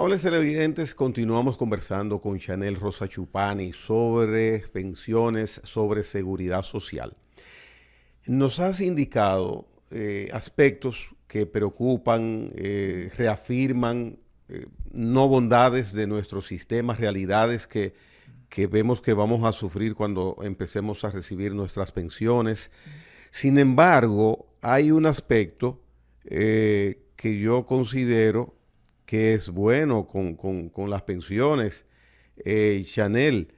Amables televidentes, continuamos conversando con Chanel Rosa Chupani sobre pensiones, sobre seguridad social. Nos has indicado aspectos que preocupan, reafirman no bondades de nuestro sistema, realidades que vemos que vamos a sufrir cuando empecemos a recibir nuestras pensiones. Sin embargo, hay un aspecto que yo considero que es bueno con las pensiones. Chanel,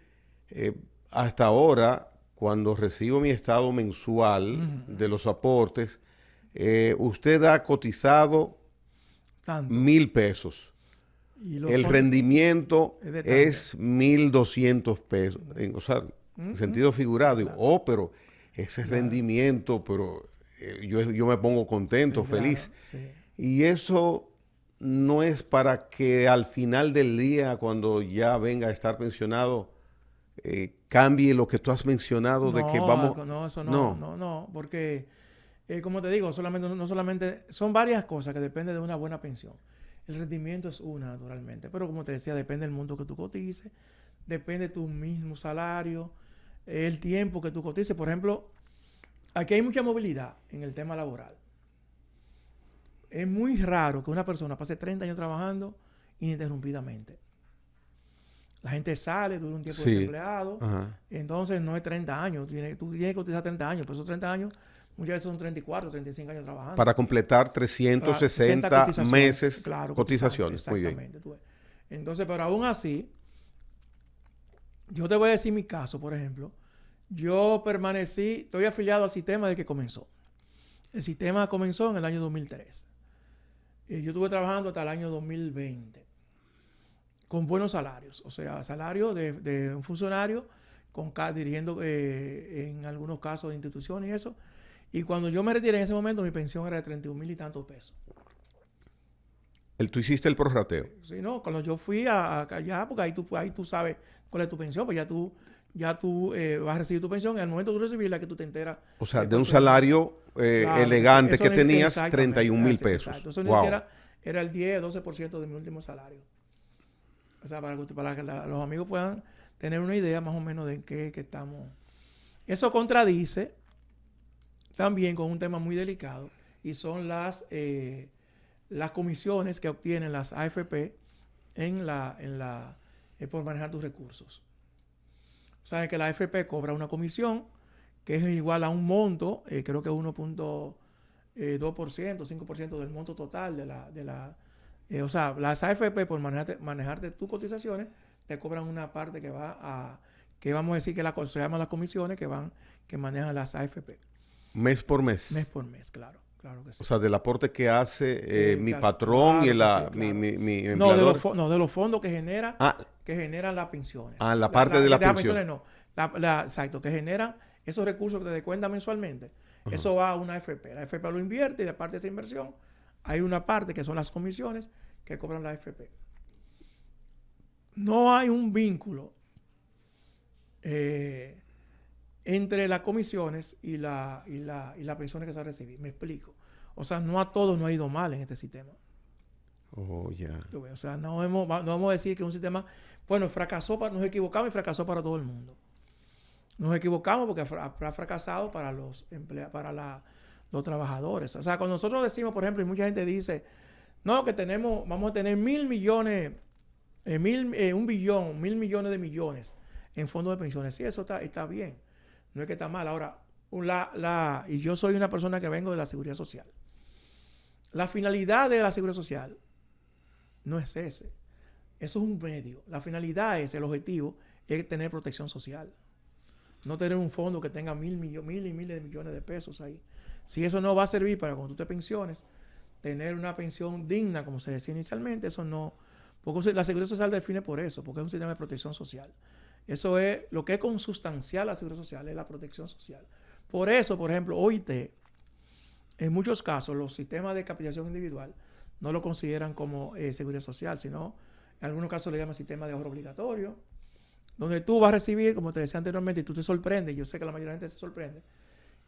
hasta ahora, cuando recibo mi estado mensual de los aportes, usted ha cotizado Tanto. 1,000 pesos. El rendimiento es 1,200 pesos. O sea, en sentido figurado, digo, oh, pero ese rendimiento, pero yo me pongo contento, feliz. Sí. Y eso no es para que al final del día, cuando ya venga a estar pensionado, cambie lo que tú has mencionado de que vamos... No, eso no, porque, como te digo, no solamente, son varias cosas que dependen de una buena pensión. El rendimiento es una, naturalmente, pero como te decía, depende del monto que tú cotices, depende de tu mismo salario, el tiempo que tú cotices. Por ejemplo, aquí hay mucha movilidad en el tema laboral. Es muy raro que una persona pase 30 años trabajando ininterrumpidamente. La gente sale, dura un tiempo desempleado, entonces no es 30 años. Tú tienes que cotizar 30 años, pero esos 30 años muchas veces son 34, 35 años trabajando. Para completar 360 meses cotizaciones. Muy bien. Entonces, pero aún así, yo te voy a decir mi caso, por ejemplo. Yo estoy afiliado al sistema desde que comenzó. El sistema comenzó en el año 2003. Yo estuve trabajando hasta el año 2020 con buenos salarios, o sea, salario de un funcionario dirigiendo en algunos casos de instituciones y eso. Y cuando yo me retiré en ese momento, mi pensión era de 31,000 y tantos pesos. ¿Tú hiciste el prorrateo? Sí, no, cuando yo fui allá, porque ahí tú sabes cuál es tu pensión, pues ya tú vas a recibir tu pensión. En el momento de tú recibirla, que tú te enteras. O sea, de un salario elegante que tenías, 31,000 pesos. Exacto. Eso ni siquiera era el 10-12% de mi último salario. O sea, para que los amigos puedan tener una idea más o menos de en qué estamos. Eso contradice también con un tema muy delicado, y son las comisiones que obtienen las AFP por manejar tus recursos. Saben que la AFP cobra una comisión que es igual a un monto, creo que 1.2%, 5% del monto total o sea, las AFP por manejarte tus cotizaciones te cobran una parte que vamos a decir que se llaman las comisiones que manejan las AFP. ¿Mes por mes? Mes por mes, claro que sí. O sea, del aporte que hace mi patrón y mi empleador. De los fondos que generan las pensiones. La parte de las pensiones. Exacto, que generan esos recursos que te descuentan mensualmente. Eso va a una AFP. La AFP lo invierte y de parte de esa inversión hay una parte que son las comisiones que cobran la AFP. No hay un vínculo entre las comisiones y las pensiones que se reciben. Me explico. O sea, no a todos no ha ido mal en este sistema. Oh, ya. O sea, no vamos a decir que un sistema, bueno, nos equivocamos y fracasó para todo el mundo. Nos equivocamos porque ha fracasado para los trabajadores. O sea, cuando nosotros decimos, por ejemplo, y mucha gente dice, no, que vamos a tener 1,000 millones, 1 billón, 1,000 millones de millones en fondos de pensiones. Sí, eso está bien. No es que está mal. Ahora, y yo soy una persona que vengo de la seguridad social. La finalidad de la seguridad social no es ese. Eso es un medio. La finalidad el objetivo es tener protección social. No tener un fondo que tenga mil y miles de millones de pesos ahí. Si eso no va a servir para cuando tú te pensiones, tener una pensión digna, como se decía inicialmente, eso no. Porque la seguridad social define por eso, porque es un sistema de protección social. Eso es lo que es consustancial a la seguridad social, es la protección social. Por eso, por ejemplo, OIT, en muchos casos, los sistemas de capitalización individual no lo consideran como seguridad social, sino en algunos casos le llaman sistema de ahorro obligatorio, donde tú vas a recibir, como te decía anteriormente, y tú te sorprendes, yo sé que la mayoría de la gente se sorprende,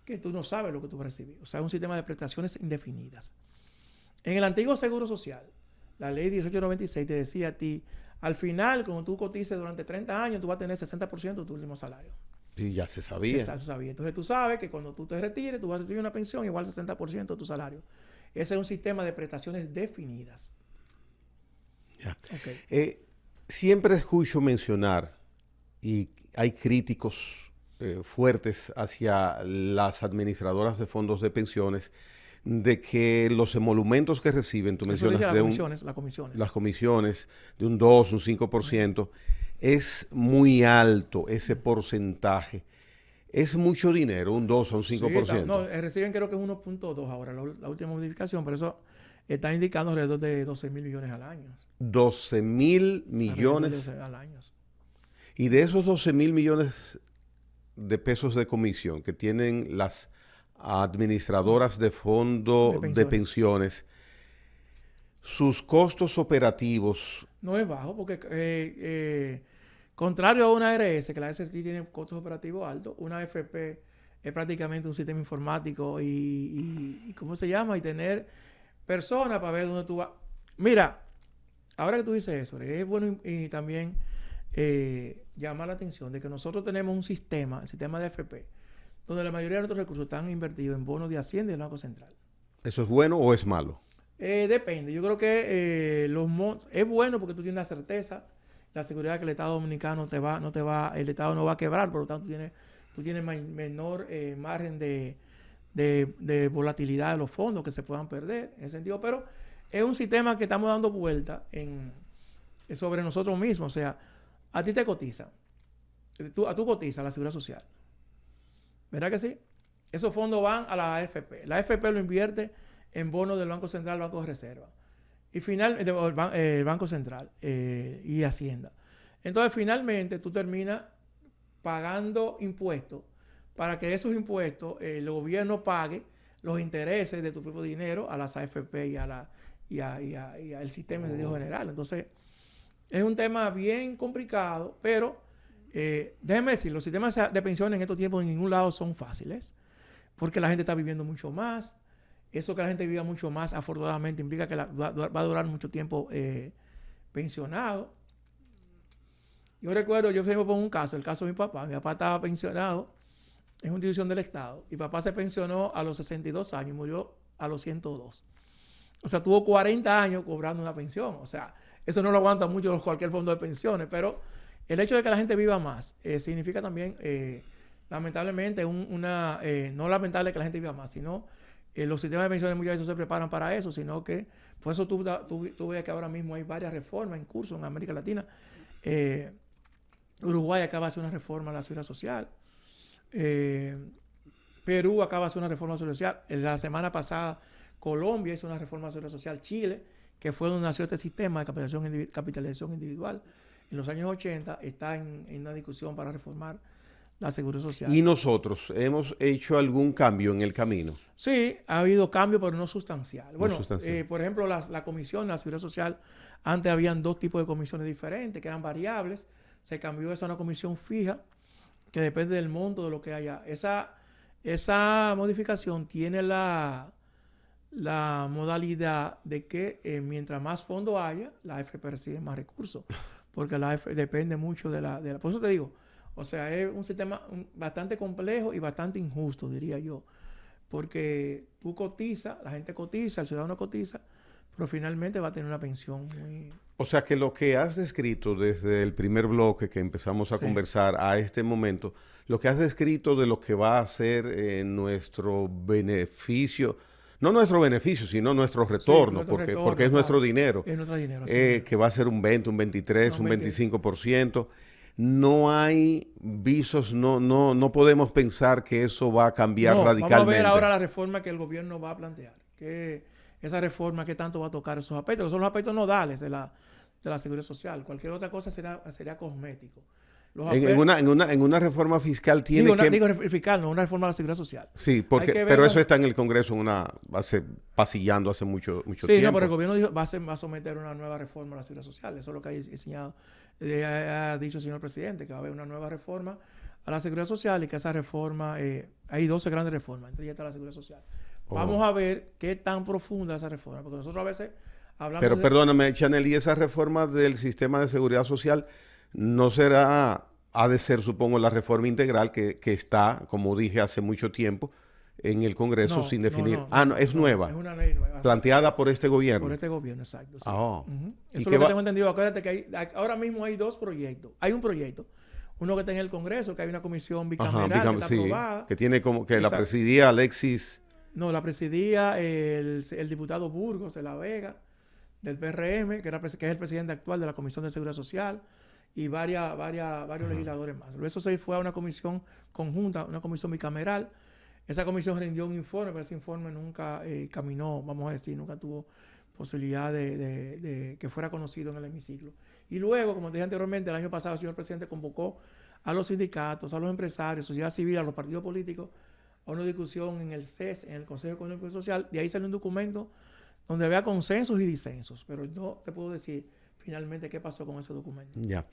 que tú no sabes lo que tú vas a recibir. O sea, es un sistema de prestaciones indefinidas. En el antiguo Seguro Social, La ley 1896 te decía a ti, al final, cuando tú cotices durante 30 años, tú vas a tener 60% de tu último salario. Sí, ya se sabía. Se sabía. Entonces tú sabes que cuando tú te retires, tú vas a recibir una pensión igual al 60% de tu salario. Ese es un sistema de prestaciones definidas. Ya. Okay. Siempre escucho mencionar, y hay críticos fuertes hacia las administradoras de fondos de pensiones, de que los emolumentos que reciben, tú mencionas las las comisiones de un 2, un 5%, es muy alto ese porcentaje. Es mucho dinero, un 2 o un 5%. Sí, no, reciben creo que es 1.2 ahora, la última modificación, pero eso está indicando alrededor de 12 mil millones al año. 12 mil millones al año. Y de esos 12 mil millones de pesos de comisión que tienen las administradoras de fondo de pensiones, sus costos operativos... No es bajo, porque contrario a una ARS, que la ARS sí tiene costos operativos altos, una AFP es prácticamente un sistema informático y ¿cómo se llama? Y tener personas para ver dónde tú vas. Mira, ahora que tú dices eso, es bueno y también llama la atención de que nosotros tenemos un sistema, el sistema de AFP, donde la mayoría de nuestros recursos están invertidos en bonos de Hacienda y del Banco Central. ¿Eso es bueno o es malo? Depende. Yo creo que es bueno porque tú tienes la certeza, la seguridad que el Estado Dominicano el Estado no va a quebrar, por lo tanto tú tienes menor margen de volatilidad de los fondos que se puedan perder en ese sentido, pero es un sistema que estamos dando vuelta sobre nosotros mismos. O sea, a ti te cotizan, tú cotizas a la Seguridad Social, ¿verdad que sí? Esos fondos van a la AFP. La AFP lo invierte en bonos del Banco Central, Banco de Reserva. Y el Banco Central y Hacienda. Entonces, finalmente, tú terminas pagando impuestos para que esos impuestos el gobierno pague los intereses de tu propio dinero a las AFP y al sistema de dinero general. Entonces, es un tema bien complicado, pero déjeme decir, los sistemas de pensiones en estos tiempos en ningún lado son fáciles, porque la gente está viviendo mucho más. Eso que la gente viva mucho más, afortunadamente, implica que va a durar mucho tiempo pensionado. Yo recuerdo, yo siempre pongo un caso, el caso de mi papá. Mi papá estaba pensionado en una institución del Estado. Mi papá se pensionó a los 62 años y murió a los 102. O sea, tuvo 40 años cobrando una pensión. O sea, eso no lo aguanta mucho cualquier fondo de pensiones, pero el hecho de que la gente viva más significa también, lamentablemente, no lamentable que la gente viva más, sino los sistemas de pensiones muchas veces no se preparan para eso, sino que por eso tú ves que ahora mismo hay varias reformas en curso en América Latina. Uruguay acaba de hacer una reforma a la seguridad social. Perú acaba de hacer una reforma a la seguridad social. La semana pasada Colombia hizo una reforma a la seguridad social. Chile, que fue donde nació este sistema de capitalización individual, en los años 80 está en una discusión para reformar la seguridad social. ¿Y nosotros hemos hecho algún cambio en el camino? Sí, ha habido cambio, pero no sustancial. No bueno, sustancial. Por ejemplo, la comisión de la seguridad social, antes habían dos tipos de comisiones diferentes, que eran variables. Se cambió esa a una comisión fija, que depende del monto de lo que haya. Esa modificación tiene la modalidad de que mientras más fondos haya, la AFP recibe más recursos, porque la AFP depende mucho de la... Por eso te digo, o sea, es un sistema bastante complejo y bastante injusto, diría yo. Porque tú cotizas, la gente cotiza, el ciudadano cotiza, pero finalmente va a tener una pensión muy... O sea que lo que has descrito desde el primer bloque que empezamos a conversar a este momento, lo que has descrito de lo que va a ser nuestro beneficio, no nuestro beneficio, sino nuestro retorno, porque es nuestro dinero. Es nuestro dinero. Que va a ser un 20, un 23, un 25%. No hay visos, no podemos pensar que eso va a cambiar radicalmente. Vamos a ver ahora la reforma que el gobierno va a plantear. Esa reforma, ¿qué tanto va a tocar esos aspectos? Que son los aspectos nodales de la seguridad social. Cualquier otra cosa sería cosmético. En una reforma fiscal tiene fiscal, no una reforma de la seguridad social. Sí, pero eso está en el Congreso pasillando hace mucho tiempo. Sí, no, pero el gobierno va a someter una nueva reforma a la seguridad social. Eso es lo que ha dicho el señor presidente, que va a haber una nueva reforma a la seguridad social y que esa reforma, hay 12 grandes reformas, entre ellas está la seguridad social. Vamos a ver qué tan profunda es esa reforma, porque nosotros a veces Hablamos de... perdóname, Chanel, ¿y esa reforma del sistema de seguridad social no será, ha de ser, supongo, la reforma integral que está, como dije hace mucho tiempo, en el Congreso sin definir? No, es nueva. Es una ley nueva. Planteada por este gobierno. Por este gobierno, exacto. Sí. Oh. Eso es lo que tengo entendido. Acuérdate que ahora mismo hay dos proyectos. Hay un proyecto. Uno que está en el Congreso, que hay una comisión bicameral que está aprobada. Que tiene como que la presidía Alexis. No, la presidía el diputado Burgos de La Vega, del PRM, que es el presidente actual de la Comisión de Seguridad Social, y varios legisladores más. Eso se fue a una comisión conjunta, una comisión bicameral. Esa comisión rindió un informe, pero ese informe nunca caminó, vamos a decir, nunca tuvo posibilidad de que fuera conocido en el hemiciclo. Y luego, como dije anteriormente, el año pasado el señor presidente convocó a los sindicatos, a los empresarios, sociedad civil, a los partidos políticos, a una discusión en el CES, en el Consejo Económico y Social. De ahí salió un documento donde había consensos y disensos, pero no te puedo decir finalmente qué pasó con ese documento. Ya.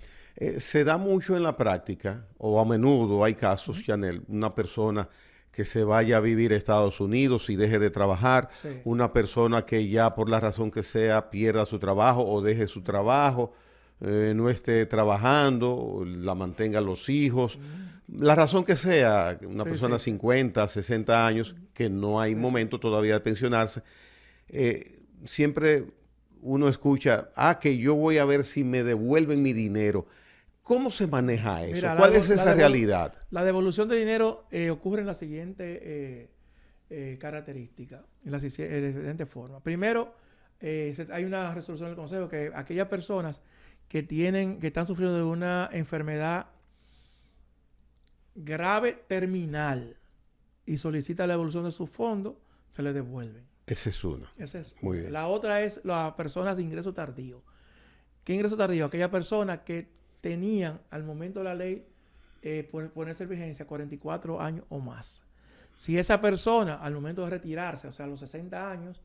Se da mucho en la práctica, o a menudo hay casos, Chanel, una persona que se vaya a vivir a Estados Unidos y deje de trabajar, una persona que ya por la razón que sea pierda su trabajo o deje su trabajo, no esté trabajando, la mantengan los hijos, la razón que sea, una persona 50, 60 años, que no hay momento todavía de pensionarse, siempre uno escucha, que yo voy a ver si me devuelven mi dinero. ¿Cómo se maneja eso? Mira, ¿Cuál es esa realidad? La devolución de dinero ocurre en la siguiente característica, en la siguiente forma. Primero, hay una resolución del Consejo que aquellas personas que están sufriendo de una enfermedad grave terminal y solicitan la devolución de sus fondos, se les devuelven. Esa es una. Esa es muy bien. La otra es las personas de ingreso tardío. ¿Qué ingreso tardío? Aquellas personas que tenían al momento de la ley por ponerse en vigencia 44 años o más. Si esa persona al momento de retirarse, o sea, a los 60 años,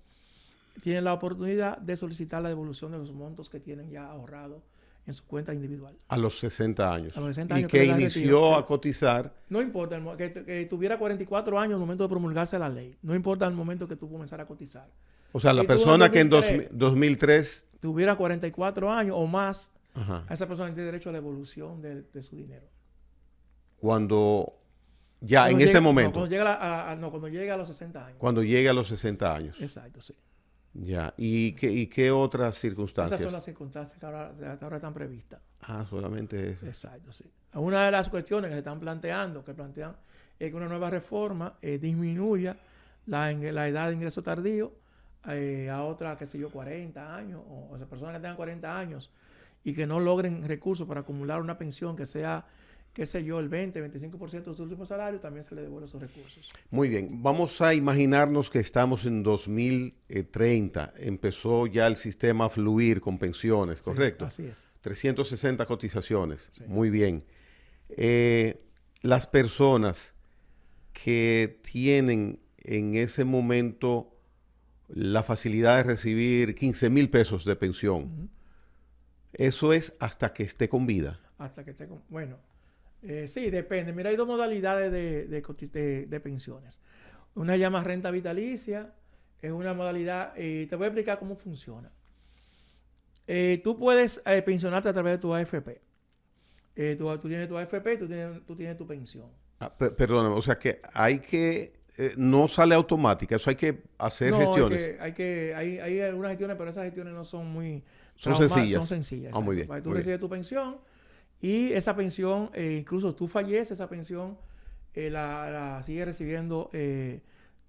tiene la oportunidad de solicitar la devolución de los montos que tienen ya ahorrados en su cuenta individual. A los 60 años. A los 60 años. Y que inició a cotizar. No importa, que tuviera 44 años al momento de promulgarse la ley. No importa el momento que tú comenzara a cotizar. O sea, si la persona que en 2003 tuviera 44 años o más, a esa persona tiene derecho a la devolución de su dinero. Cuando en este momento. Cuando llega a los 60 años. Cuando llegue a los 60 años. Exacto, sí. Ya. ¿Y qué otras circunstancias? Esas son las circunstancias que ahora están previstas. Solamente eso. Exacto, sí. Una de las cuestiones que se están plantean es que una nueva reforma disminuya la edad de ingreso tardío a otra, qué sé yo, 40 años, o sea, personas que tengan 40 años y que no logren recursos para acumular una pensión que sea, qué sé yo, el 20-25% de su último salario, también se le devuelve esos recursos. Muy bien. Vamos a imaginarnos que estamos en 2030. Empezó ya el sistema a fluir con pensiones, ¿correcto? Así es. 360 cotizaciones. Sí. Muy bien. Las personas que tienen en ese momento la facilidad de recibir 15,000 pesos de pensión, eso es hasta que esté con vida. Hasta que esté con... Bueno... sí, depende. Mira, hay dos modalidades de pensiones. Una se llama renta vitalicia, es una modalidad, te voy a explicar cómo funciona. Tú puedes pensionarte a través de tu AFP. Tú tienes tu AFP y tú tienes tu pensión. Perdóname, o sea que hay que, no sale automática, eso hay que hacer gestiones. Hay algunas gestiones, pero esas gestiones no son muy... Son sencillas. Son sencillas. Muy bien. Tú recibes tu pensión. Y esa pensión, incluso tú falleces, esa pensión la sigue recibiendo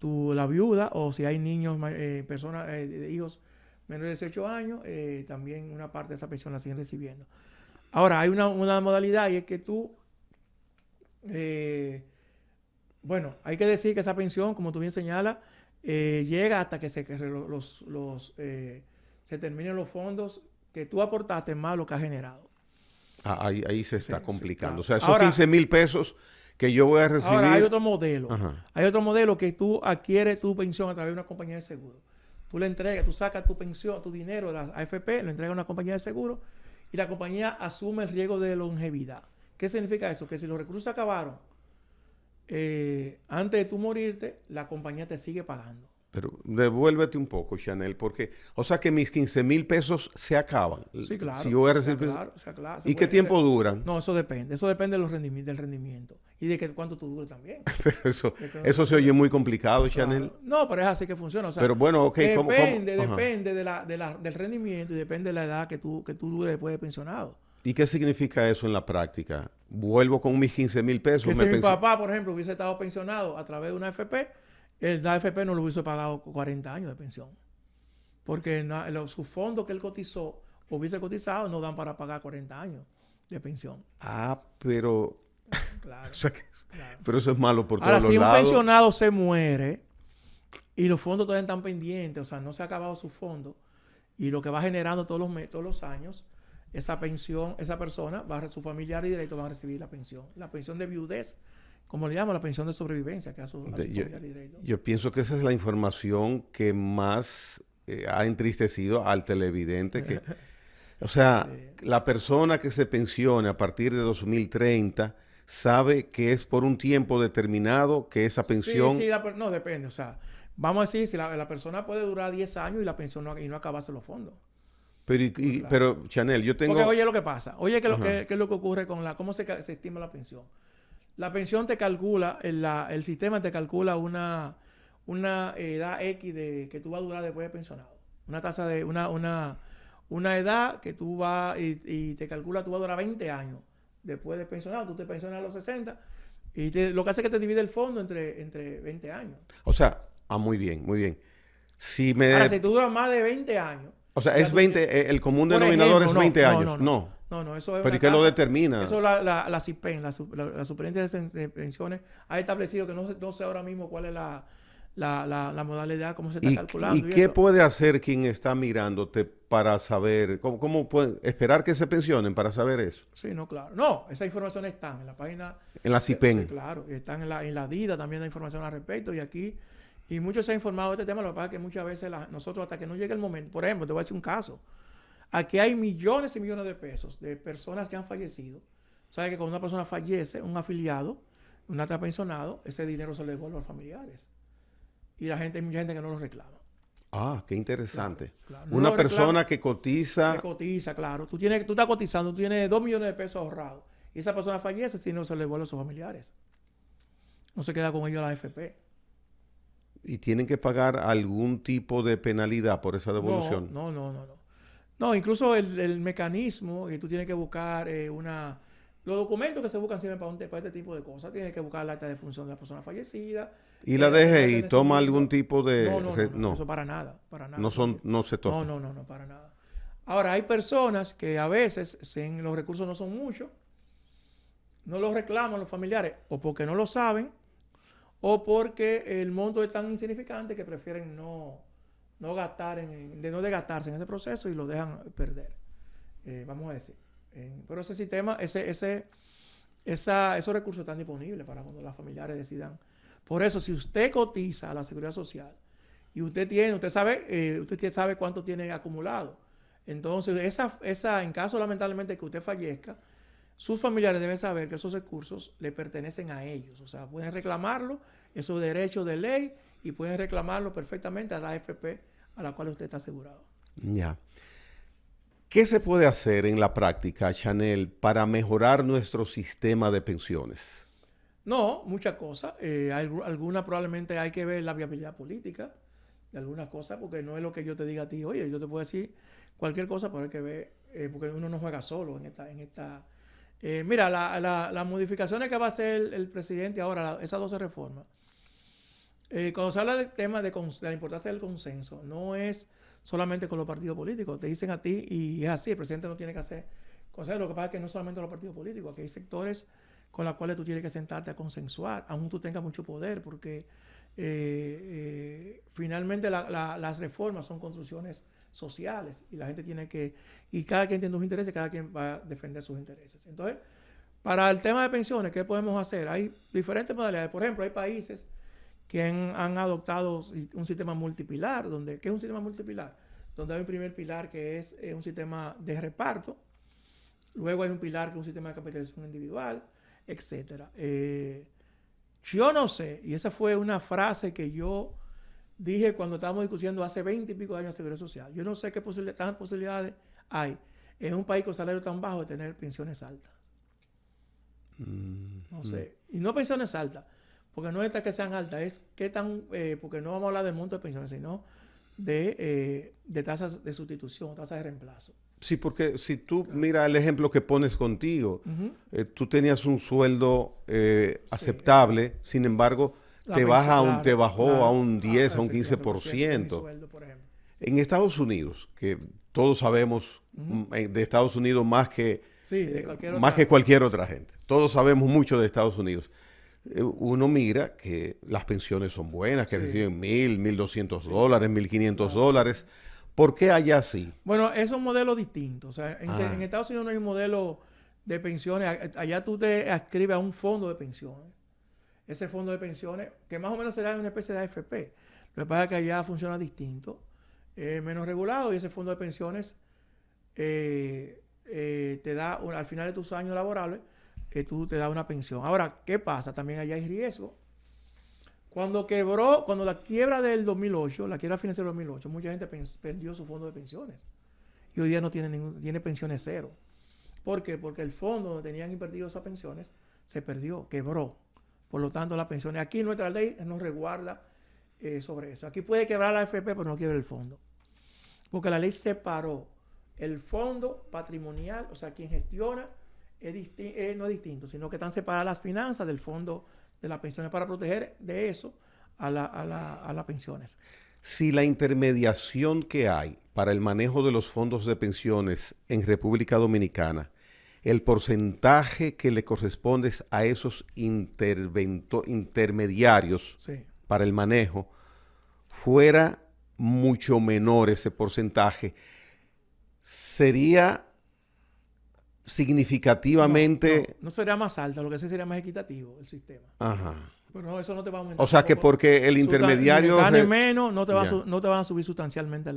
la viuda, o si hay niños, personas, hijos menores de 18 años, también una parte de esa pensión la siguen recibiendo. Ahora, hay una modalidad y es que tú, hay que decir que esa pensión, como tú bien señalas, llega hasta que se terminen los fondos que tú aportaste más lo que has generado. Ahí se está complicando. Claro. O sea, esos ahora, 15,000 pesos que yo voy a recibir... Ahora, hay otro modelo. Hay otro modelo que tú adquieres tu pensión a través de una compañía de seguro. Tú le entregas, tú sacas tu pensión, tu dinero de la AFP, lo entregas a una compañía de seguro y la compañía asume el riesgo de longevidad. ¿Qué significa eso? Que si los recursos se acabaron, antes de tú morirte, la compañía te sigue pagando. Pero devuélvete un poco, Chanel, porque, o sea que mis 15,000 pesos se acaban. Sí, claro. Si yo voy a O sea, recibir... claro, o sea, claro. ¿Y qué tiempo duran? No, eso depende. Eso depende de del rendimiento. Y de cuánto tú dures también. Pero eso, De que no eso te se oye dure. muy complicado, Chanel. Claro. No, pero es así que funciona. O sea, Pero bueno, ok, ¿cómo? Ajá. depende del rendimiento y depende de la edad que tú dures después de pensionado. ¿Y qué significa eso en la práctica? Vuelvo con mis 15,000 pesos. Que si mi papá, por ejemplo, hubiese estado pensionado a través de una AFP, la AFP no le hubiese pagado 40 años de pensión. Porque sus fondos que él cotizó, hubiese cotizado, no dan para pagar 40 años de pensión. Ah, pero... Claro, o sea que- claro. pero eso es malo por Ahora, todos los si un lados. pensionado se muere y los fondos todavía están pendientes, o sea, no se ha acabado su fondo, y lo que va generando todos los años, esa pensión, esa persona, su familiar y directo van a recibir la pensión de viudez, como le llaman, la pensión de sobrevivencia, que a su Yo, familiar y directo. yo pienso que esa es la información que más ha entristecido al televidente. Que, o sea, Sí. la persona que se pensione a partir de 2030 sabe que es por un tiempo determinado que esa pensión... Sí, no, depende, o sea, vamos a decir, si la persona puede durar 10 años y la pensión no acabarse los fondos. Pero, Claro. pero, Chanel, yo tengo... Porque oye lo que pasa, oye qué Ajá. es lo que ocurre cómo se estima la pensión. La pensión te calcula, el sistema te calcula una edad X que tú vas a durar después de pensionado. Una tasa de, una edad que tú vas y te calcula, tú vas a durar 20 años después de pensionado. Tú te pensionas a los 60 y lo que hace es que te divide el fondo entre 20 años. O sea, muy bien, muy bien. Si me... Ahora, si tú duras más de 20 años... O sea, ya es tú 20, el común por denominador ejemplo, es 20 años. No, eso es ¿Pero una y qué lo tasa- determina? Eso la CIPEN, la Superintendencia de Pensiones, ha establecido que no sé ahora mismo cuál es la modalidad, cómo se está calculando. ¿Y qué eso. puede hacer quien está mirándote para saber? ¿Cómo pueden esperar que se pensionen para saber eso? Sí, no, claro. No, esas informaciones están en la página. En la CIPEN. Sí, claro. Están en la DIDA también hay información al respecto. Y aquí, y muchos se han informado de este tema. Lo que pasa es que muchas veces nosotros, hasta que no llegue el momento, por ejemplo, te voy a decir un caso. Aquí hay millones y millones de pesos de personas que han fallecido. ¿Sabes que cuando una persona fallece, un afiliado, un está pensionado, ese dinero se le devuelve a los familiares? Y hay mucha gente que no lo reclama. Ah, qué interesante. Claro. No Una lo persona reclama, que cotiza... que cotiza, claro. Tú estás cotizando, tú tienes 2 millones de pesos ahorrados. Y esa persona fallece, si no se le devuelve a sus familiares. No se queda con ellos la AFP. y tienen que pagar algún tipo de penalidad por esa devolución. No. No, incluso el mecanismo que tú tienes que buscar los documentos que se buscan siempre para este tipo de cosas. Tienes que buscar el acta de función de la persona fallecida. ¿Y la DGI toma algún tipo de...? No, eso para nada. No se toca. No, para nada. Ahora, hay personas que a veces, los recursos no son muchos, no los reclaman los familiares, o porque no lo saben, o porque el monto es tan insignificante que prefieren no desgastarse en ese proceso y lo dejan perder. Vamos a decir. Pero ese sistema, esos recursos están disponibles para cuando los familiares decidan. Por eso, si usted cotiza a la Seguridad Social y usted sabe cuánto tiene acumulado. Entonces, en caso lamentablemente que usted fallezca, sus familiares deben saber que esos recursos le pertenecen a ellos. O sea, pueden reclamarlo, esos derechos de ley, y pueden reclamarlo perfectamente a la AFP a la cual usted está asegurado. Ya. ¿Qué se puede hacer en la práctica, Chanel, para mejorar nuestro sistema de pensiones? No, muchas cosas. Algunas probablemente hay que ver la viabilidad política de algunas cosas, porque no es lo que yo te diga a ti. Oye, yo te puedo decir cualquier cosa, pero hay que ver, porque uno no juega solo en esta. Mira, las modificaciones que va a hacer el presidente ahora, esas 12 reformas, cuando se habla del tema de la importancia del consenso, no es solamente con los partidos políticos. Te dicen a ti, y es así, el presidente no tiene que hacer consenso. Lo que pasa es que no solamente los partidos políticos, aquí hay sectores con los cuales tú tienes que sentarte a consensuar, aún tú tengas mucho poder, porque finalmente las reformas son construcciones sociales y la gente y cada quien tiene sus intereses, cada quien va a defender sus intereses. Entonces, para el tema de pensiones, ¿qué podemos hacer? Hay diferentes modalidades. Por ejemplo, hay países que han adoptado un sistema multipilar. ¿Qué es un sistema multipilar? Donde hay un primer pilar que es un sistema de reparto, luego hay un pilar que es un sistema de capitalización individual, etc. Yo no sé, y esa fue una frase que yo dije cuando estábamos discutiendo hace 20 y pico de años de seguridad social. Yo no sé qué tantas posibilidades hay en un país con salario tan bajo de tener pensiones altas. No sé. Y no pensiones altas, porque no es que sean altas, es qué tan, porque no vamos a hablar del monto de pensiones, sino de tasas de sustitución, tasas de reemplazo. Sí, porque si tú miras el ejemplo que pones contigo, tú tenías un sueldo aceptable, sin embargo, te bajó a un 10, a un 15%. Sueldo, por ejemplo. En Estados Unidos, que todos sabemos de Estados Unidos más que, cualquier otra gente. Todos sabemos mucho de Estados Unidos. Uno mira que las pensiones son buenas, que reciben $1,200, $1,500. ¿Por qué allá sí? Bueno, es un modelo distinto. O sea, en Estados Unidos no hay un modelo de pensiones. Allá tú te adscribes a un fondo de pensiones. Ese fondo de pensiones, que más o menos será una especie de AFP. Lo que pasa es que allá funciona distinto, menos regulado, y ese fondo de pensiones te da, al final de tus años laborables, tú te das una pensión. Ahora, ¿qué pasa? También allá hay riesgo. Cuando la quiebra del 2008, la quiebra financiera del 2008, mucha gente perdió su fondo de pensiones. Y hoy día no tiene pensiones cero. ¿Por qué? Porque el fondo donde tenían invertido esas pensiones se perdió, quebró. Por lo tanto, las pensiones. Aquí nuestra ley nos resguarda sobre eso. Aquí puede quebrar la AFP, pero no quiebra el fondo. Porque la ley separó el fondo patrimonial, o sea, quien gestiona no es distinto, sino que están separadas las finanzas del fondo de las pensiones para proteger de eso a las pensiones. Si la intermediación que hay para el manejo de los fondos de pensiones en República Dominicana, el porcentaje que le corresponde a esos intermediarios para el manejo fuera mucho menor ese porcentaje, sería significativamente... No sería más alto, lo que sería más equitativo el sistema. Ajá. Pero no, eso no te va a aumentar. O sea que porque el intermediario... Gane menos, no te van a subir sustancialmente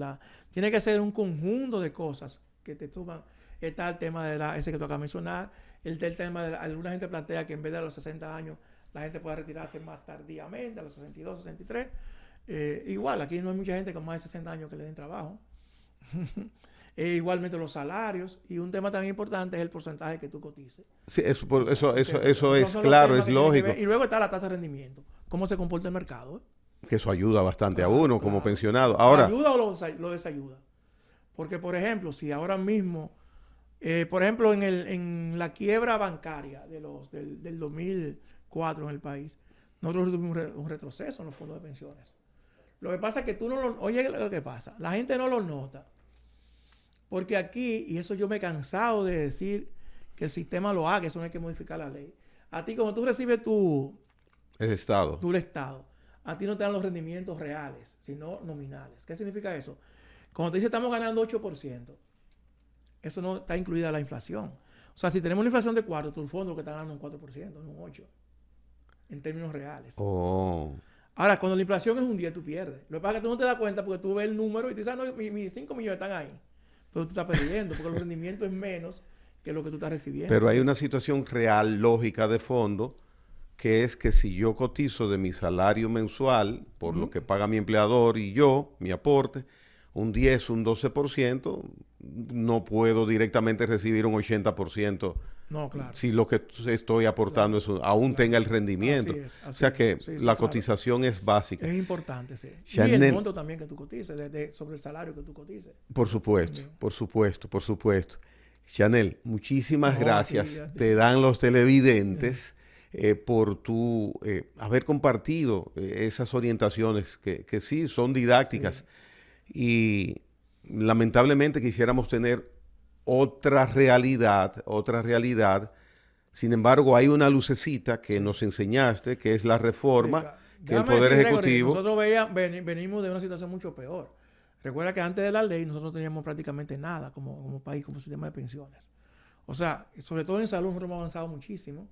Tiene que ser un conjunto de cosas que te suban. Está el tema de ese que tú acabas de mencionar. El tema de alguna gente plantea que en vez de a los 60 años la gente pueda retirarse más tardíamente, a los 62, 63. Igual, aquí no hay mucha gente con más de 60 años que le den trabajo. Igualmente los salarios. Y un tema también importante es el porcentaje que tú cotices. Sí, eso es claro, es lógico. Y luego está la tasa de rendimiento. ¿Cómo se comporta el mercado? Que eso ayuda bastante a uno como pensionado. Ahora, ¿ayuda o lo desayuda? Porque, por ejemplo, si ahora mismo... por ejemplo, en la quiebra bancaria del 2004 en el país, nosotros tuvimos un retroceso en los fondos de pensiones. Lo que pasa es que oye lo que pasa, la gente no lo nota. Porque aquí, y eso yo me he cansado de decir que el sistema lo haga, eso no hay que modificar la ley. A ti, cuando tú recibes el Estado, a ti no te dan los rendimientos reales, sino nominales. ¿Qué significa eso? Cuando te dice estamos ganando 8%, eso no está incluida la inflación. O sea, si tenemos una inflación de 4, tu fondo lo que está ganando es un 4%, no un 8%. En términos reales. Ahora, cuando la inflación es un 10, tú pierdes. Lo que pasa es que tú no te das cuenta porque tú ves el número y te dices, no, mis 5 millones están ahí. Pero tú estás perdiendo porque el rendimiento es menos que lo que tú estás recibiendo. Pero hay una situación real, lógica de fondo, que es que si yo cotizo de mi salario mensual, por lo que paga mi empleador y yo, mi aporte, un 10, un 12%, no puedo directamente recibir un 80%. No, claro. Si lo que estoy aportando aún tenga el rendimiento. O sea que la cotización es básica. Es importante, sí. Chanel, y el monto también que tú cotices, sobre el salario que tú cotices. Por supuesto, por supuesto. Chanel, muchísimas gracias. Te dan los televidentes por tu haber compartido esas orientaciones que sí son didácticas. Y lamentablemente quisiéramos tener otra realidad. Sin embargo, hay una lucecita que nos enseñaste, que es la reforma, que el Poder Ejecutivo... Nosotros venimos de una situación mucho peor. Recuerda que antes de la ley nosotros no teníamos prácticamente nada como país, como sistema de pensiones. O sea, sobre todo en salud nosotros hemos avanzado muchísimo.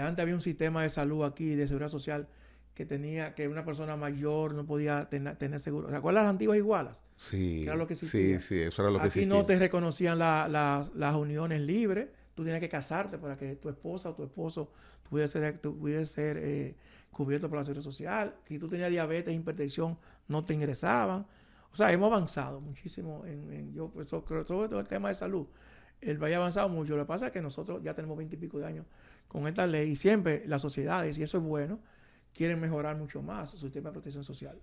Antes había un sistema de salud aquí, de seguridad social, que una persona mayor no podía tener seguro. ¿Se acuerdan las antiguas igualas? Sí, que era lo que existía. Sí, eso era lo que existía. Aquí no te reconocían las uniones libres. Tú tenías que casarte para que tu esposa o tu esposo pudiese ser cubiertos por la seguridad social. Si tú tenías diabetes, hipertensión, no te ingresaban. O sea, hemos avanzado muchísimo yo pues, sobre todo el tema de salud. El país ha avanzado mucho. Lo que pasa es que nosotros ya tenemos 20 y pico de años con esta ley y siempre las sociedades, y eso es bueno, quieren mejorar mucho más su sistema de protección social.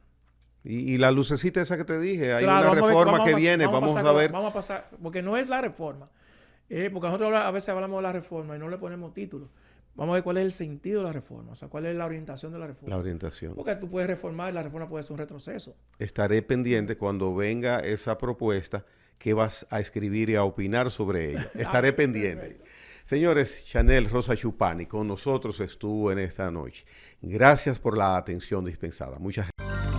Y la lucecita esa que te dije, hay Claro, una reforma que viene, vamos a ver. Vamos a pasar, porque no es la reforma. Porque nosotros a veces hablamos de la reforma y no le ponemos títulos. Vamos a ver cuál es el sentido de la reforma, o sea, cuál es la orientación de la reforma. La orientación. Porque tú puedes reformar y la reforma puede ser un retroceso. Estaré pendiente cuando venga esa propuesta que vas a escribir y a opinar sobre ella. Estaré pendiente. Señores, Chanel Rosa Chupani con nosotros estuvo en esta noche. Gracias por la atención dispensada. Muchas gracias.